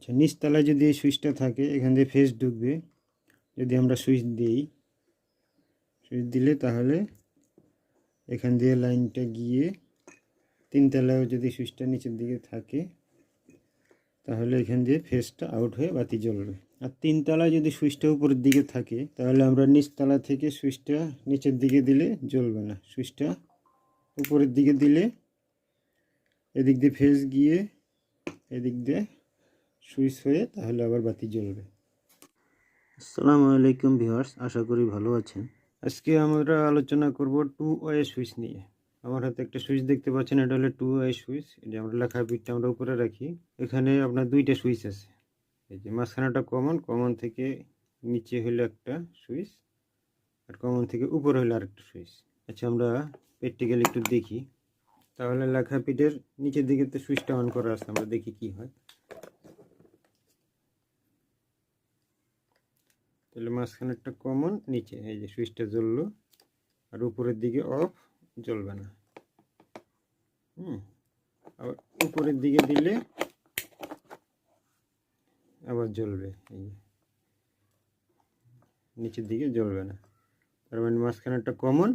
আচ্ছা, নিচতলায় যদি এই সুইচটা থাকে এখান দিয়ে ফেজ ঢুকবে। যদি আমরা সুইচ দিই, সুইচ দিলে তাহলে এখান দিয়ে লাইনটা গিয়ে তিনতলায়ও যদি সুইচটা নিচের দিকে থাকে তাহলে এখান দিয়ে ফেজটা আউট হয়ে বাতি জ্বলবে। আর তিনতলায় যদি সুইচটা উপরের দিকে থাকে তাহলে আমরা নিচতলা থেকে সুইচটা নিচের দিকে দিলে জ্বলবে না। সুইচটা উপরের দিকে দিলে এদিক দিয়ে ফেজ গিয়ে এদিক দিয়ে সুইচ হয়ে তাহলে আবার বাতি জ্বলবে। আসসালামু আলাইকুম ভিউয়ার্স, আশা করি ভালো আছেন। আজকে আমরা আলোচনা করব টু ওয়ে সুইচ নিয়ে। আমার হাতে একটা সুইচ দেখতে পাচ্ছেন, এটা হলো টু ওয়ে সুইচ। এটা আমরা লেখা বিটটা আমরা উপরে রাখি। এখানে আপনার দুইটা সুইচ আছে। এই যে মাঝখানেটা কমন থেকে নিচে হলো একটা সুইচ, আর কমন থেকে উপরে হলো আরেকটা সুইচ। আচ্ছা, আমরা প্র্যাকটিক্যালি একটু দেখি। তাহলে লেখা পিঠের নিচের দিকে তো সুইচটা অন করা আছে, আমরা দেখি কি হয়। তাহলে মাঝখানেরটা কমন, নিচে এই যে সুইচটা জ্বললো, আর উপরের দিকে অফ, জ্বলবে না। আবার উপরের দিকে দিলে আবার জ্বলবে, এই নিচের দিকে জ্বলবে না। তার মানে মাঝখানেরটা কমন,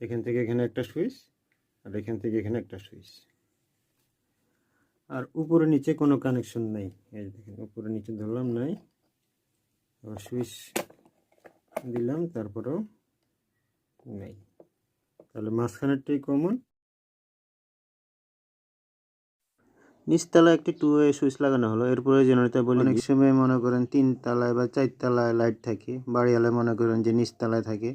এখান থেকে এখানে একটা সুইচ, আর এখান থেকে এখানে একটা সুইচ, আর উপরে নিচে কোনো কানেকশন নেই। এই দেখেন উপরে নিচে ধরলাম নাই, আবার সুইচ দিলাম তারপরেও নেই। তাহলে মাঝখানেরটাই কমন। নিচতলায় একটি টু ওয়ে সুইচ লাগানো হলো। এর প্রয়োজনীয়তা বলি, অনেক সময় মনে করেন 3 তলায় বা 4 তলায় লাইট থাকে, বাড়িওয়ালা মনে করেন যে নিচতলায় থাকে,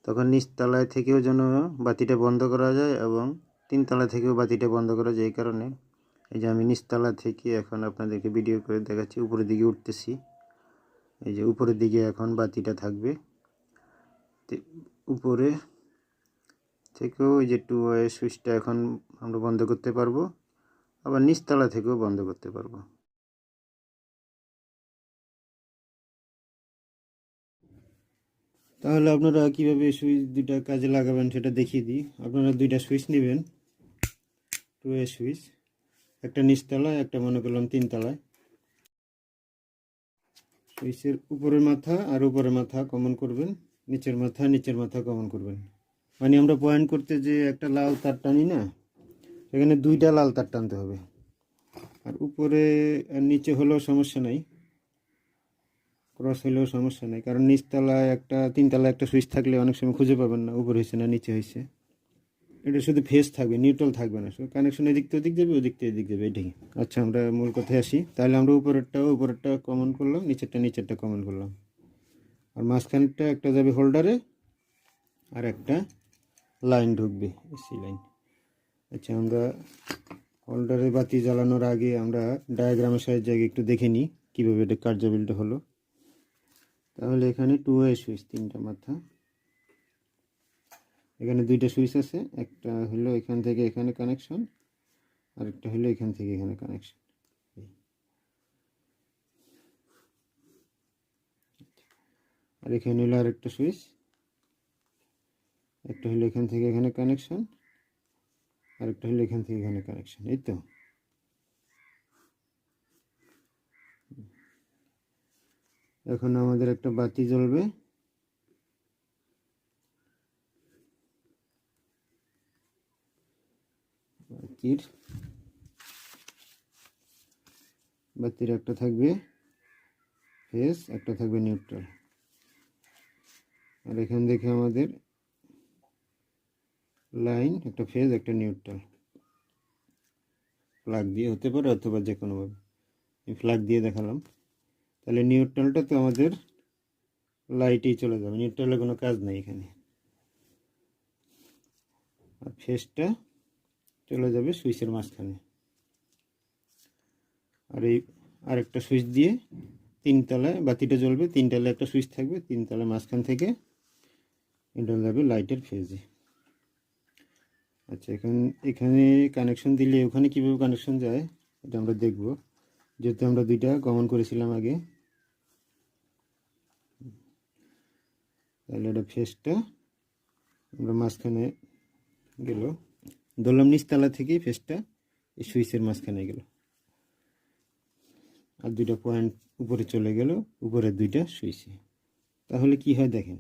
তখন নিচতলায় থেকেও যেন বাতিটা বন্ধ করা যায় এবং 3 তলা থেকেও বাতিটা বন্ধ করা যায়। এই কারণে এই যে আমি নিচতলা থেকে এখন আপনাদেরকে ভিডিও করে দেখাচ্ছি, উপরের দিকে উঠতেছি। এই যে উপরের দিকে এখন বাতিটা থাকবে, উপরে থেকেও এই যে টু ওয়ে সুইচটা এখন আমরা বন্ধ করতে পারবো, আবার নিচতলা থেকেও বন্ধ করতে পারবো। তাহলে আপনারা কিভাবে সুইচ দুইটা কাজে লাগাবেন সেটা দেখিয়ে দিই। আপনারা দুইটা সুইচ নেবেন, টু ওয়ে সুইচ, একটা নিচতলায়, একটা মনে করলাম 3 তলায়। সুইচের উপরের মাথা আর উপরের মাথা কমন করবেন, নিচের মাথা কমন করবেন। মানে আমরা পয়েন্ট করতে যে একটা লাল তার টানি না, সেখানে দুইটা লাল তার টানতে হবে। আর উপরে আর নিচে হলেও সমস্যা নাই, ক্রস হলেও সমস্যা নেই, কারণ নিচতলায় একটা 3 তলায় একটা সুইচ থাকলে অনেক সময় খুঁজে পাবেন না উপরে হয়েছে না নিচে হয়েছে। এটা শুধু ফেজ থাকবে, নিউট্রাল থাকবে না, শুধু কানেকশন এদিক থেকে ওদিক যাবে, ওদিক থেকে এদিক যাবে, এটাই। আচ্ছা, আমরা মূল কথায় আসি। তাহলে আমরা উপরেরটা কমন করলাম, নিচেরটা কমন করলাম, আর মাঝখানেরটা একটা যাবে হোল্ডারে, আর একটা লাইন ঢুকবে, এসি লাইন। আচ্ছা, আমরা হোল্ডারে বাতি জ্বালানোর আগে আমরা ডায়াগ্রামের সাহায্যে আগে একটু দেখে নিই কীভাবে এটা কার্যবিলটা হলো। তাহলে এখানে টু ওয়ে সুইচ, 3টা মাথা, এখানে 2টা সুইচ আছে, একটা হলো এখান থেকে এখানে কানেকশন, আর একটা হলো এখান থেকে এখানে কানেকশন। আর এখানে হলো আরেকটা সুইচ, একটা হলো এখান থেকে এখানে কানেকশন, আর একটা হলো এখান থেকে এখানে কানেকশন। এই তো। এখন আমাদের একটা বাতি জ্বলবে, বাতির একটা থাকবে ফেজ, একটা থাকবে নিউট্রাল। আর এখান থেকে আমাদের লাইন, একটা ফেজ, একটা নিউট্রাল। প্লাগ দিয়ে হতে পারে অথবা যে কোনোভাবে, আমি প্লাগ দিয়ে দেখালাম। তাহলে নিউট্রালটা তো আমাদের লাইটেই চলে যাবে, নিউট্রালের কোনো কাজ নেই এখানে। আর ফেজটা চলে যাবে সুইচের মাঝখানে। আর এই আরেকটা সুইচ দিয়ে 3 তলায় বাতিটা জ্বলবে, 3 তলায় একটা সুইচ থাকবে, 3 তলায় মাঝখান থেকে এটা যাবে লাইটের ফেজে। আচ্ছা, এখানে কানেকশন দিলে ওখানে কীভাবে কানেকশন যায় এটা আমরা দেখব, যেহেতু আমরা দুইটা কমন করেছিলাম আগে। তাহলে এটা ফেজটা আমরা মাঝখানে গেল, ধরলাম নিচতলা থেকেই ফেজটা এই সুইচের মাঝখানে গেল। আর দুইটা পয়েন্ট উপরে চলে গেল উপরের দুইটা সুইচে। তাহলে কি হয় দেখেন,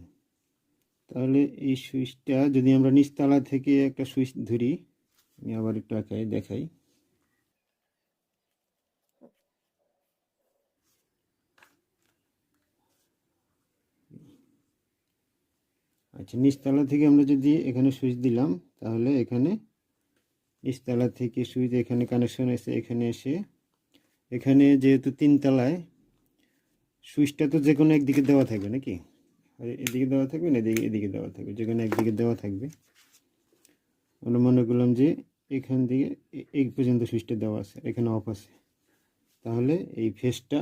তাহলে এই সুইচটা যদি আমরা নিচতলা থেকে একটা সুইচ ধরি, আমি আবার একটু দেখাই। আচ্ছা, নিচতলা থেকে আমরা যদি এখানে সুইচ দিলাম, তাহলে এখানে নিচতলা থেকে সুইচ এখানে কানেকশন এসে এখানে এসে, এখানে যেহেতু তিনতলায় সুইচটা তো যে কোনো একদিকে দেওয়া থাকবে নাকি, এদিকে দেওয়া থাকবে না এদিকে দেওয়া থাকবে, যে কোনো একদিকে দেওয়া থাকবে। আমরা মনে করলাম যে এখান থেকে এই পর্যন্ত সুইচটা দেওয়া আছে, এখানে অফ আছে, তাহলে এই ফেসটা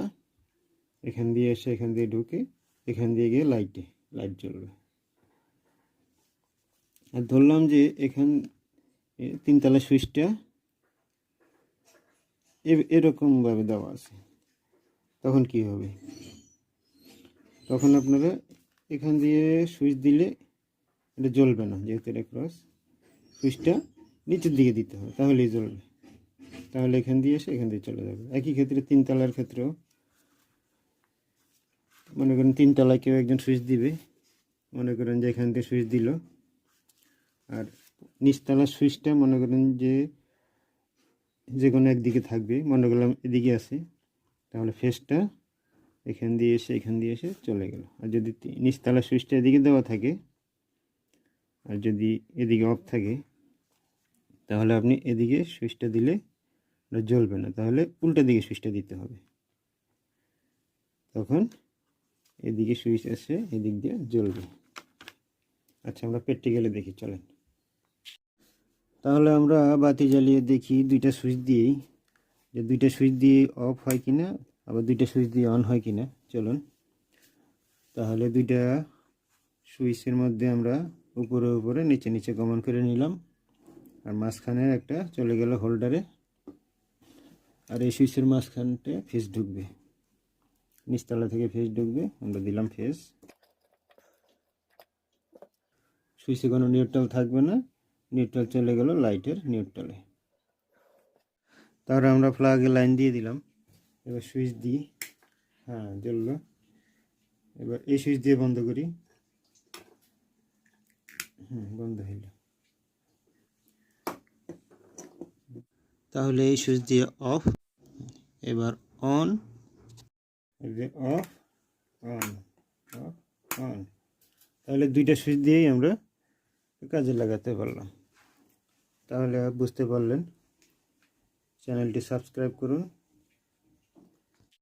এখান দিয়ে এসে এখান দিয়ে ঢুকে এখান দিয়ে গিয়ে লাইট জ্বলবে। আর ধরলাম যে এখান তিনতলা সুইচটা এরকমভাবে দেওয়া আছে, তখন কি হবে, তখন আপনারা এখান দিয়ে সুইচ দিলে এটা জ্বলবে না, যেহেতু এটা ক্রস, সুইচটা নিচের দিকে দিতে হবে, তাহলেই জ্বলবে। তাহলে এখান দিয়ে এসে এখান দিয়ে চলে যাবে। একই ক্ষেত্রে তিনতলার ক্ষেত্রেও মনে করেন তিনতলায় কেউ একজন সুইচ দিবে, মনে করেন যে এখান দিয়ে সুইচ দিল, আর নিচতলার সুইচটা মনে করেন যে কোনো একদিকে থাকবে, মনে করলাম এদিকে আছে, তাহলে ফেসটা এখান দিয়ে এসে চলে গেল। আর যদি নিচতলার সুইচটা এদিকে দেওয়া থাকে আর যদি এদিকে অফ থাকে, তাহলে আপনি এদিকে সুইচটা দিলে এটা জ্বলবে না, তাহলে উল্টা দিকে সুইচটা দিতে হবে, তখন এদিকে সুইচ এসে এদিক দিয়ে জ্বলবে। আচ্ছা, আমরা প্র্যাকটিক্যালে দেখি, চলেন। তাহলে আমরা বাতি জ্বালিয়ে দেখি দুইটা সুইচ দিয়েই, যে দুইটা সুইচ দিয়ে অফ হয় কিনা, আবার দুইটা সুইচ দিয়ে অন হয় কিনা। চলুন, তাহলে দুইটা সুইচের মধ্যে আমরা উপরে নিচে গমন করে নিলাম, আর মাঝখানে একটা চলে গেল হোল্ডারে, আর এই সুইচের মাঝখানটা ফেজ ঢুকবে, নিচতলা থেকে ফেজ ঢুকবে, আমরা দিলাম ফেজ। সুইচে কোনো নিউট্রাল থাকবে না, নিউট্রাল চলে গেল লাইটের নিউট্রালে। তারপরে আমরা প্লাগে লাইন দিয়ে দিলাম, এবার সুইচ দিই, হ্যাঁ জ্বললো। এবার এই সুইচ দিয়ে বন্ধ করি, বন্ধ হইল। তাহলে এই সুইচ দিয়ে অফ, এবার on, of on of on, তাহলে দুইটা সুইচ দিয়েই আমরা কাজে লাগাতে পারলাম। তাহলে বুঝতে পারলেন। চ্যানেলটি সাবস্ক্রাইব করুন।